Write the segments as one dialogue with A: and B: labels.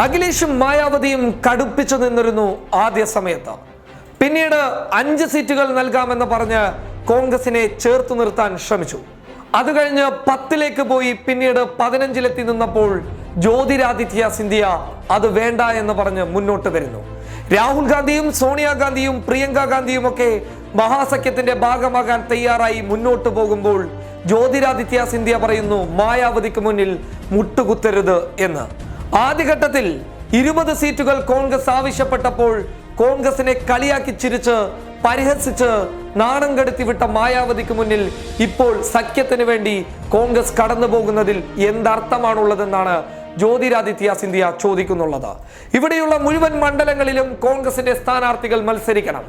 A: അഖിലേഷും മായാവതിയും കടുപ്പിച്ചു നിന്നിരുന്നു ആദ്യ സമയത്ത്. പിന്നീട് 5 സീറ്റുകൾ നൽകാമെന്ന് പറഞ്ഞ് കോൺഗ്രസിനെ ചേർത്തു നിർത്താൻ ശ്രമിച്ചു. അത് കഴിഞ്ഞ് 10ലേക്ക് പോയി പിന്നീട് 15-ലെത്തി നിന്നപ്പോൾ ജ്യോതിരാദിത്യ സിന്ധ്യ അത് വേണ്ട എന്ന് പറഞ്ഞ് മുന്നോട്ട് വരുന്നു. രാഹുൽ ഗാന്ധിയും സോണിയാഗാന്ധിയും പ്രിയങ്ക ഗാന്ധിയും ഒക്കെ മഹാസഖ്യത്തിന്റെ ഭാഗമാകാൻ തയ്യാറായി മുന്നോട്ട് പോകുമ്പോൾ ജ്യോതിരാദിത്യ സിന്ധ്യ പറയുന്നു മായാവതിക്ക് മുന്നിൽ മുട്ടുകുത്തരുത് എന്ന്. ആദ്യഘട്ടത്തിൽ 20 സീറ്റുകൾ കോൺഗ്രസ് ആവശ്യപ്പെട്ടപ്പോൾ കോൺഗ്രസിനെ കളിയാക്കി ചിരിച്ച് പരിഹസിച്ച് നാണം കെടുത്തി വിട്ട മായാവതിക്ക് മുന്നിൽ ഇപ്പോൾ സഖ്യത്തിന് വേണ്ടി കോൺഗ്രസ് കടന്നു പോകുന്നതിൽ എന്തർത്ഥമാണുള്ളതെന്നാണ് ജ്യോതിരാദിത്യ സിന്ധ്യ ചോദിക്കുന്നുള്ളത്. ഇവിടെയുള്ള മുഴുവൻ മണ്ഡലങ്ങളിലും കോൺഗ്രസിന്റെ സ്ഥാനാർത്ഥികൾ മത്സരിക്കണം.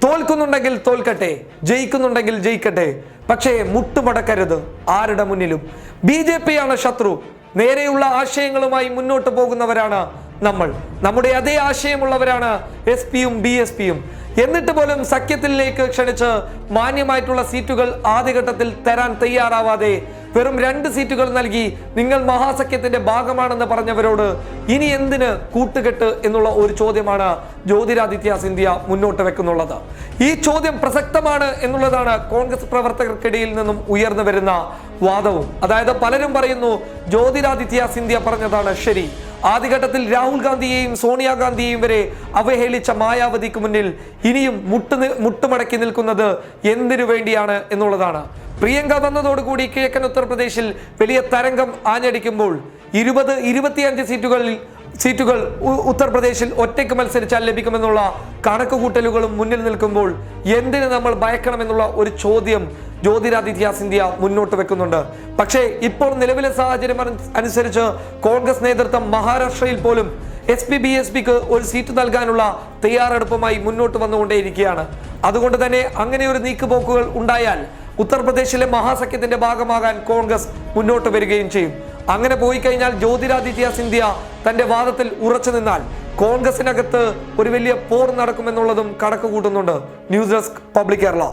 A: തോൽക്കുന്നുണ്ടെങ്കിൽ തോൽക്കട്ടെ, ജയിക്കുന്നുണ്ടെങ്കിൽ ജയിക്കട്ടെ, പക്ഷേ മുട്ടുമടക്കരുത് ആരുടെ മുന്നിലും. BJP ആണ് ശത്രു. നേരെയുള്ള ആശയങ്ങളുമായി മുന്നോട്ട് പോകുന്നവരാണ് നമ്മൾ. നമ്മുടെ അതേ ആശയമുള്ളവരാണ് SP-യും BSP-യും. എന്നിട്ട് പോലും സഖ്യത്തിലേക്ക് ക്ഷണിച്ച് മാന്യമായിട്ടുള്ള സീറ്റുകൾ ആദ്യഘട്ടത്തിൽ തരാൻ തയ്യാറാവാതെ വെറും 2 സീറ്റുകൾ നൽകി നിങ്ങൾ മഹാസഖ്യത്തിന്റെ ഭാഗമാണെന്ന് പറഞ്ഞവരോട് ഇനി എന്തിന് കൂട്ടുകെട്ട് എന്നുള്ള ഒരു ചോദ്യമാണ് ജ്യോതിരാദിത്യ സിന്ധ്യ മുന്നോട്ട് വെക്കുന്നുള്ളത്. ഈ ചോദ്യം പ്രസക്തമാണ് എന്നുള്ളതാണ് കോൺഗ്രസ് പ്രവർത്തകർക്കിടയിൽ നിന്നും ഉയർന്നു വരുന്ന വാദവും. അതായത് പലരും പറയുന്നു ജ്യോതിരാദിത്യ സിന്ധ്യ പറഞ്ഞതാണ് ശരി. ആദ്യഘട്ടത്തിൽ രാഹുൽ ഗാന്ധിയെയും സോണിയാഗാന്ധിയെയും വരെ അവഹേളിച്ച മായാവതിക്ക് മുന്നിൽ ഇനിയും മുട്ടുമടക്കി നിൽക്കുന്നത് എന്തിനു വേണ്ടിയാണ് എന്നുള്ളതാണ്. പ്രിയങ്ക വന്നതോടുകൂടി കിഴക്കൻ ഉത്തർപ്രദേശിൽ വലിയ തരംഗം ആഞ്ഞടിക്കുമ്പോൾ 20-25 സീറ്റുകൾ ഉത്തർപ്രദേശിൽ ഒറ്റയ്ക്ക് മത്സരിച്ചാൽ ലഭിക്കുമെന്നുള്ള കണക്കുകൂട്ടലുകളും മുന്നിൽ നിൽക്കുമ്പോൾ എന്തിന് നമ്മൾ ഭയക്കണമെന്നുള്ള ഒരു ചോദ്യം ജ്യോതിരാദിത്യ സിന്ധ്യ മുന്നോട്ട് വെക്കുന്നുണ്ട്. പക്ഷേ ഇപ്പോൾ നിലവിലെ സാഹചര്യം അനുസരിച്ച് കോൺഗ്രസ് നേതൃത്വം മഹാരാഷ്ട്രയിൽ പോലും SP-BSPക്ക് ഒരു സീറ്റ് നൽകാനുള്ള തയ്യാറെടുപ്പുമായി മുന്നോട്ട് വന്നുകൊണ്ടേയിരിക്കുകയാണ്. അതുകൊണ്ട് തന്നെ അങ്ങനെ ഒരു നീക്കുപോക്കുകൾ ഉണ്ടായാൽ ഉത്തർപ്രദേശിലെ മഹാസഖ്യത്തിന്റെ ഭാഗമാകാൻ കോൺഗ്രസ് മുന്നോട്ട് വരികയും ചെയ്യും. അങ്ങനെ പോയി കഴിഞ്ഞാൽ ജ്യോതിരാദിത്യ സിന്ധ്യ തന്റെ വാദത്തിൽ ഉറച്ചു നിന്നാൽ കോൺഗ്രസിനകത്ത് ഒരു വലിയ പോർ നടക്കുമെന്നുള്ളതും കണക്ക് കൂട്ടുന്നുണ്ട്. News desk public Kerala.